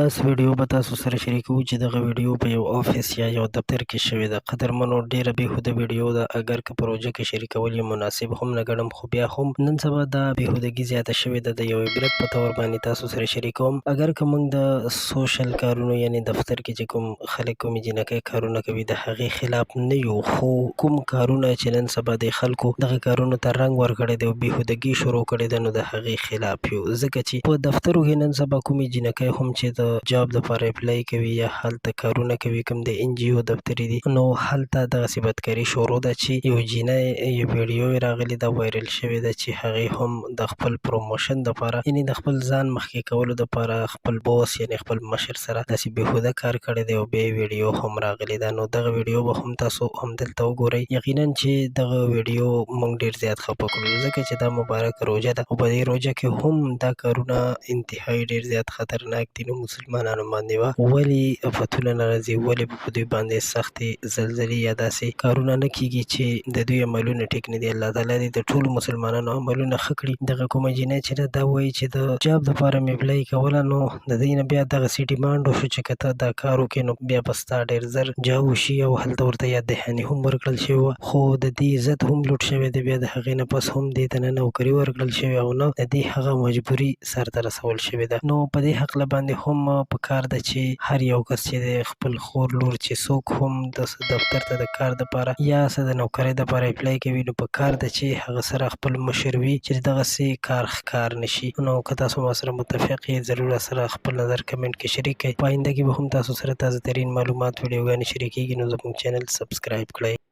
داس ویډیو به تاسو سره شریکوو چې دغه ویډیو په یو افیس یا یو دفتر کې شوې ده. قدرمنو، ډیره بېهوده ویډیو ده. اگر که پروژه کې شریکول یې مناسب هم نه ګڼم، خو بیا هم نن سبا دا بېهودګي زیاته شوې ده. د یو عبرت په طور باندې تاسو سره شریکوم. اگر که موږ د سوشل کارونو یعنې دفتر کې چې کوم خلک کومې جنکۍ کارونه کوي د هغې خلاف نه یو، خو کوم کارونه چې نن سبا د خلکو دغه کارونو ته رنګ ورکړی دی او بېهودګي شروع کړې ده، نو د هغې خلاف یو. ځکه چې په دفترو کې نن سبا کومې جنکۍ هم چې د جاب دپاره اپلای کوي یا هلته کارونه کوي، کوم د ان جي او دفترې دي، نو هلته دغسې بدکاري شروع ده چې یو جینۍ یو ویډیو یې راغلې ده، وایرل شوې ده، چې هغې هم د خپل پروموشن دپاره یعنې د خپل ځان مخکې کولو دپاره خپل بوس یعنې خپل مشر سره داسې بېهوده کار کړی دی او بیا یې ویډیو هم راغلې ده. نو دغه ویډیو به هم تاسو همدلته وګورئ. یقینا چې دغه ویډیو موږ ډېر زیات خفه کړو، ځکه چې دا مبارکه روژه ده او په دې روژه کې هم دا کارونه انتهایي ډېر زیات خطرناک دي. نو مسلمانانو باندې ولې افتونه نه راځي، ولې په دوی باندې سختې زلزلې یا داسې کارونه نه کېږي چې د دوی عملونه ټیک نه دي. الله تعالی دې د ټولو مسلمانانو عملونه ښه کړي. دغه کومه جینۍ چې ده دا وایي چې د جاب دپاره مې اپلای کوله، نو د دې نه بیا دغسې ډیمانډ وشو چې که ته دا کار وکړې نو بیا به ستا ډېر زر جاب وشي او هلته ورته یاد دهاني هم ورکړل شوې وه، خو د دې عزت هم لوټ شوی دی. بیا د هغې نه پس هم دې ته نه نوکري ورکړل شوې او نه د دې هغه مجبوري سرته رسول شوې ده. نو په دې هکله باندې هم پکار ده چې هر یو کس چې دی خپل خور لور چې څوک هم د دفتر ته د کار دپاره یا څه د نوکرۍ دپاره اپلای کوي، نو پکار ده چې هغه سره خپل مشر وي چې دغسې کار ښکار نه شي. نو که تاسو ما سره متفق یې ضرور سره خپل نظر کمنټ کې شریک کړئ. په آینده کې به هم تاسو سره تازه ترین معلومات ویډیوګانې شریکېږي، نو زموږ چینل سبسکرایب کړئ.